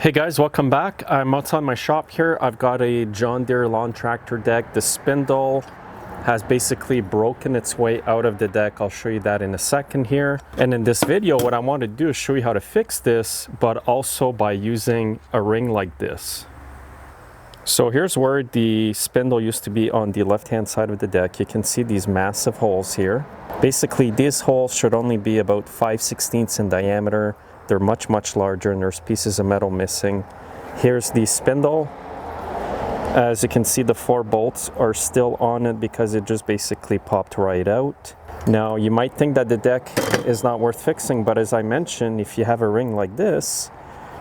Hey guys, welcome back. I'm outside my shop here. I've got a John Deere lawn tractor deck. The spindle has basically broken its way out of the deck. I'll show you that in a second here. And in this video, what I want to do is show you how to fix this, but also by using a ring like this. So here's where the spindle used to be on the left-hand side of the deck. You can see these massive holes here. Basically, these holes should only be about 5/16 in diameter. They're much larger and there's pieces of metal missing. Here's the spindle. As you can see, the 4 bolts are still on it because it just basically popped right out. Now you might think that the deck is not worth fixing, but as I mentioned, if you have a ring like this,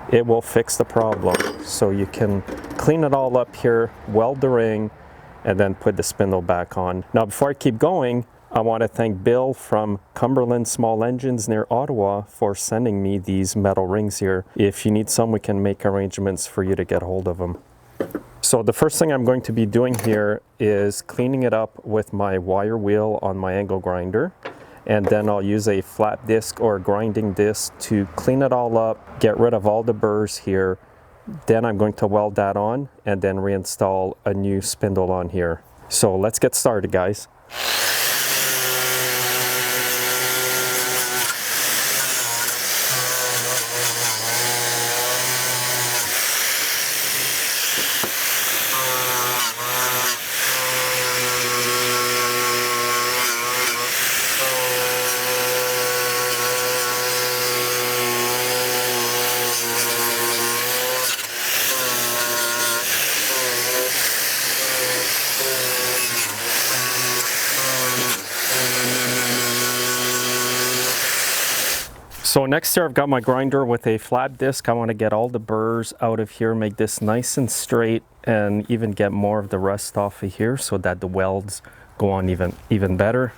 it will fix the problem. So you can clean it all up here, weld the ring, and then put the spindle back on. Now before I keep going, I want to thank Bill from Cumberland Small Engines near Ottawa for sending me these metal rings here. If you need some, we can make arrangements for you to get hold of them. So the first thing I'm going to be doing here is cleaning it up with my wire wheel on my angle grinder. And then I'll use a flat disc or grinding disc to clean it all up, get rid of all the burrs here. Then I'm going to weld that on and then reinstall a new spindle on here. So let's get started, guys. So next here I've got my grinder with a flat disc. I want to get all the burrs out of here, make this nice and straight, and even get more of the rust off of here so that the welds go on even better.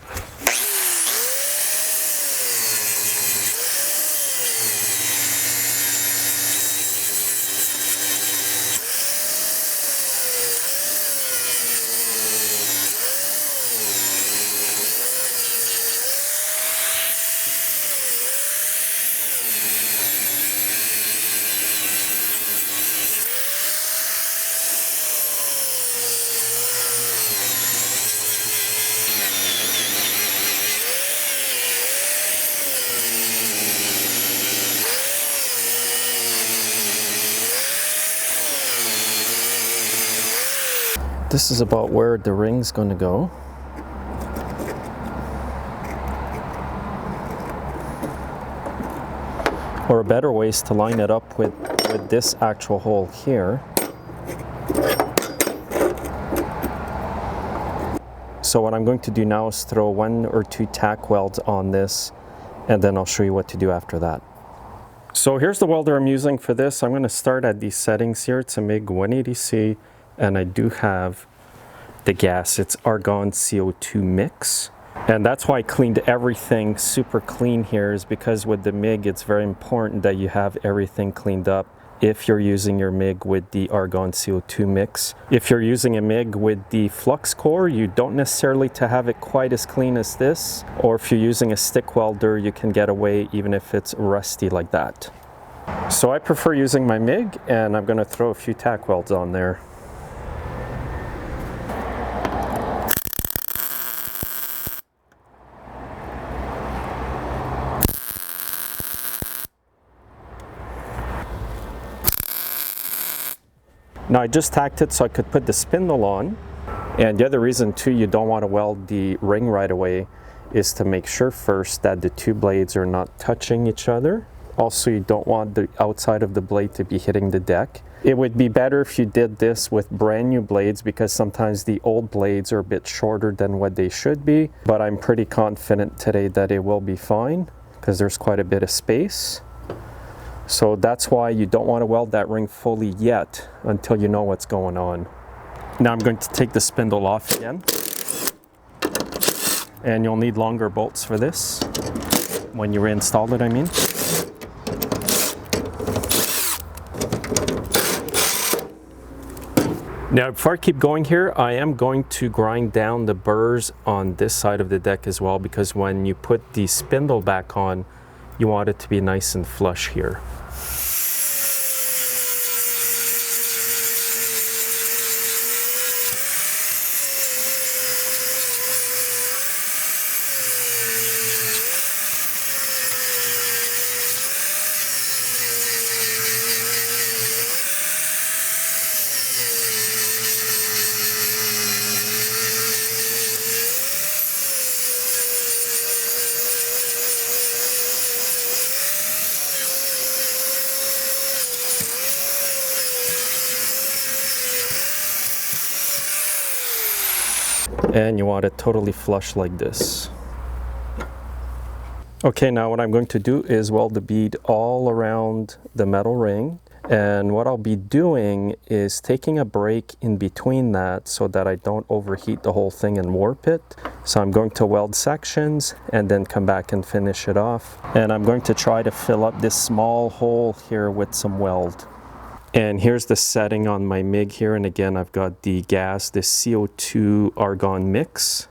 This is about where the ring's going to go. Or a better way is to line it up with this actual hole here. So what I'm going to do now is throw 1 or 2 tack welds on this, and then I'll show you what to do after that. So here's the welder I'm using for this. I'm going to start at these settings here. It's a MiG 180C. And I do have the gas. It's argon CO2 mix. And that's why I cleaned everything super clean here, is because with the MiG, it's very important that you have everything cleaned up if you're using your MiG with the argon CO2 mix. If you're using a MiG with the flux core, you don't necessarily to have it quite as clean as this. Or if you're using a stick welder, you can get away even if it's rusty like that. So I prefer using my MiG, and I'm going to throw a few tack welds on there. Now I just tacked it so I could put the spindle on, and the other reason too you don't want to weld the ring right away is to make sure first that the 2 blades are not touching each other. Also, you don't want the outside of the blade to be hitting the deck. It would be better if you did this with brand new blades, because sometimes the old blades are a bit shorter than what they should be, but I'm pretty confident today that it will be fine because there's quite a bit of space. So that's why you don't want to weld that ring fully yet until you know what's going on. Now I'm going to take the spindle off again. And you'll need longer bolts for this when you reinstall it, I mean. Now before I keep going here, I am going to grind down the burrs on this side of the deck as well, because when you put the spindle back on, you want it to be nice and flush here. and you want it totally flush like this. Okay, now what I'm going to do is weld the bead all around the metal ring. And what I'll be doing is taking a break in between that so that I don't overheat the whole thing and warp it. So I'm going to weld sections and then come back and finish it off. And I'm going to try to fill up this small hole here with some weld. And here's the setting on my MIG here. And again, I've got the gas, the CO2 argon mix.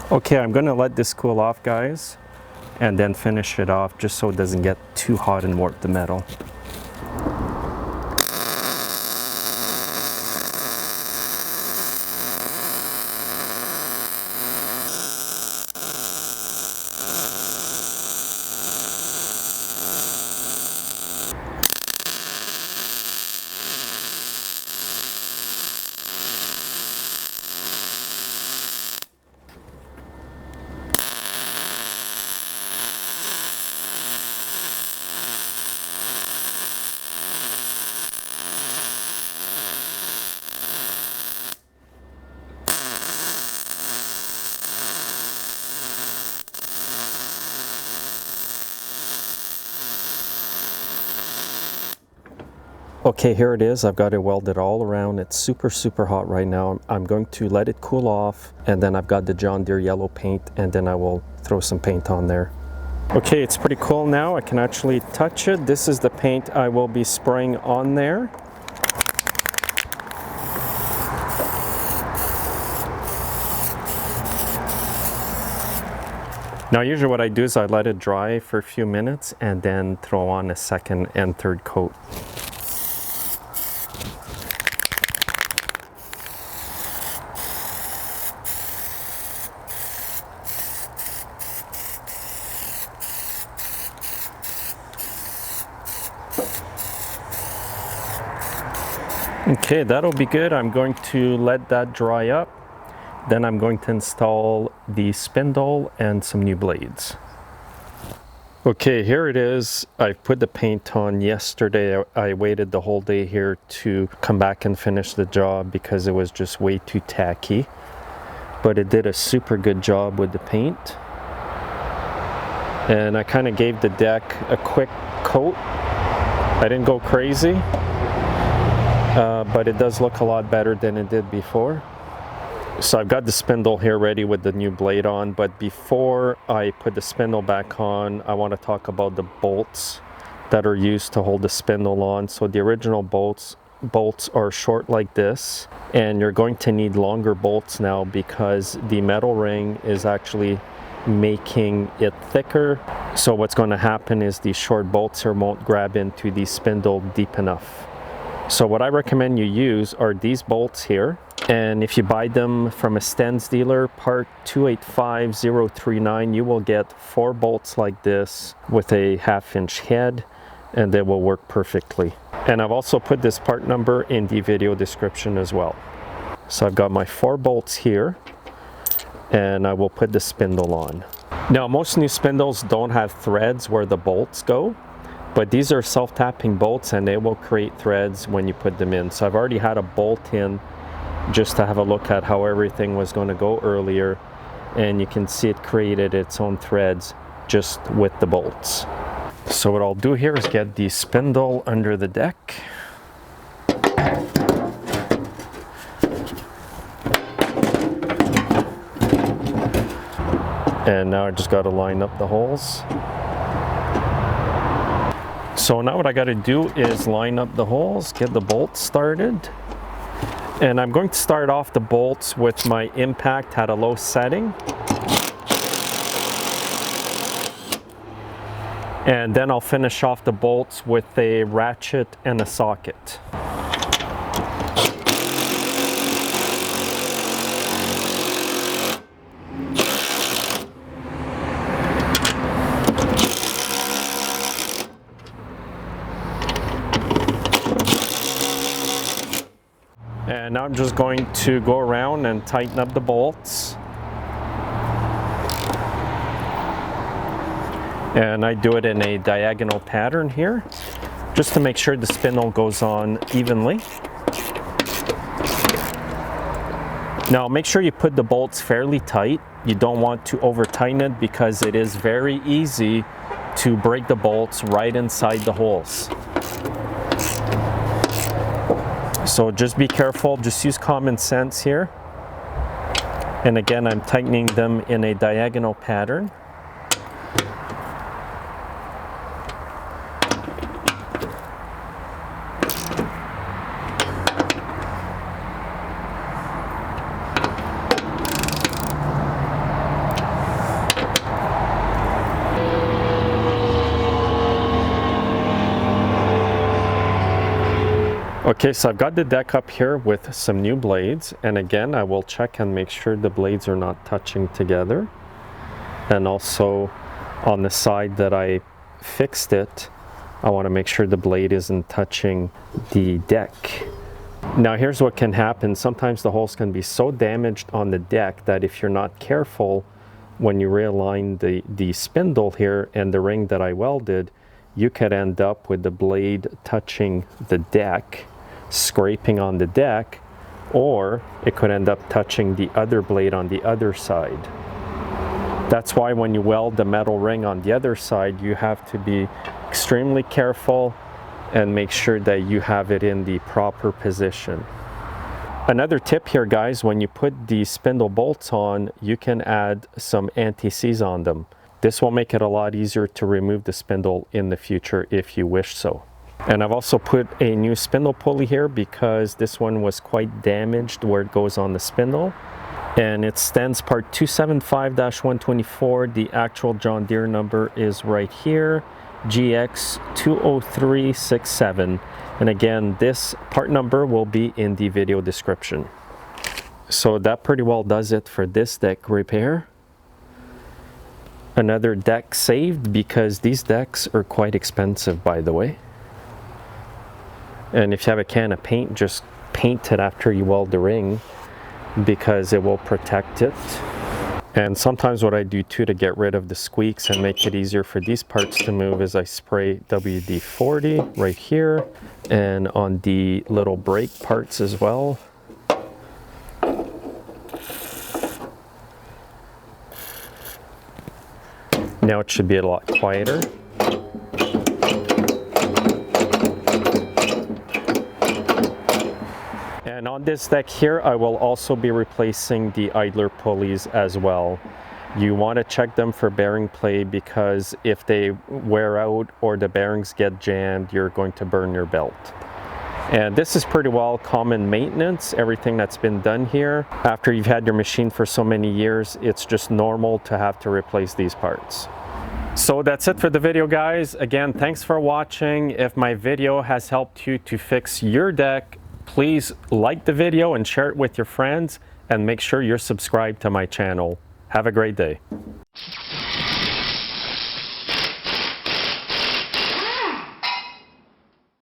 Okay, I'm gonna let this cool off, guys, and then finish it off just so it doesn't get too hot and warp the metal. Okay, here it is. I've got it welded all around. It's super, super hot right now. I'm going to let it cool off, and then I've got the John Deere yellow paint, and then I will throw some paint on there. Okay, it's pretty cool now. I can actually touch it. This is the paint I will be spraying on there. Now usually what I do is I let it dry for a few minutes and then throw on a second and third coat. Okay, that'll be good. I'm going to let that dry up. Then I'm going to install the spindle and some new blades. Okay, here it is. I put the paint on yesterday. I waited the whole day here to come back and finish the job because it was just way too tacky. But it did a super good job with the paint. And I kind of gave the deck a quick coat. I didn't go crazy. But it does look a lot better than it did before. So I've got the spindle here ready with the new blade on, but before I put the spindle back on, I want to talk about the bolts that are used to hold the spindle on. So the original bolts are short like this, and you're going to need longer bolts now because the metal ring is actually making it thicker. So what's going to happen is these short bolts here won't grab into the spindle deep enough. So what I recommend you use are these bolts here. And if you buy them from a Stens dealer, part 285039, you will get 4 bolts like this with a 1/2-inch head, and they will work perfectly. And I've also put this part number in the video description as well. So I've got my 4 bolts here, and I will put the spindle on. Now, most new spindles don't have threads where the bolts go. But these are self-tapping bolts and they will create threads when you put them in. So I've already had a bolt in just to have a look at how everything was going to go earlier. And you can see it created its own threads. just with the bolts. So what I'll do here is get the spindle under the deck. And now I just got to line up the holes. So now what I got to do is line up the holes, get the bolts started. And I'm going to start off the bolts with my impact at a low setting. And then I'll finish off the bolts with a ratchet and a socket. And now I'm just going to go around and tighten up the bolts. And I do it in a diagonal pattern here, just to make sure the spindle goes on evenly. Now make sure you put the bolts fairly tight. You don't want to over tighten it because it is very easy to break the bolts right inside the holes. So just be careful, just use common sense here. And again, I'm tightening them in a diagonal pattern. Okay, so I've got the deck up here with some new blades, and again I will check and make sure the blades are not touching together. And also on the side that I fixed it, I want to make sure the blade isn't touching the deck. Now here's what can happen. Sometimes the holes can be so damaged on the deck that if you're not careful, when you realign the spindle here and the ring that I welded, you could end up with the blade touching the deck, scraping on the deck, or it could end up touching the other blade on the other side. That's why when you weld the metal ring on the other side, you have to be extremely careful and make sure that you have it in the proper position. Another tip here, guys, when you put the spindle bolts on, you can add some anti-seize on them. This will make it a lot easier to remove the spindle in the future if you wish so. And I've also put a new spindle pulley here because this one was quite damaged where it goes on the spindle. And it's Stens part 275-124. The actual John Deere number is right here, GX20367. And again, this part number will be in the video description. So that pretty well does it for this deck repair. Another deck saved because these decks are quite expensive, by the way. And if you have a can of paint, just paint it after you weld the ring because it will protect it. And sometimes what I do too to get rid of the squeaks and make it easier for these parts to move is I spray WD-40 right here and on the little brake parts as well. Now it should be a lot quieter. And on this deck here, I will also be replacing the idler pulleys as well. You want to check them for bearing play because if they wear out or the bearings get jammed, you're going to burn your belt. And this is pretty well common maintenance, everything that's been done here. After you've had your machine for so many years, it's just normal to have to replace these parts. So that's it for the video, guys. Again, thanks for watching. If my video has helped you to fix your deck, please like the video and share it with your friends, and make sure you're subscribed to my channel. Have a great day.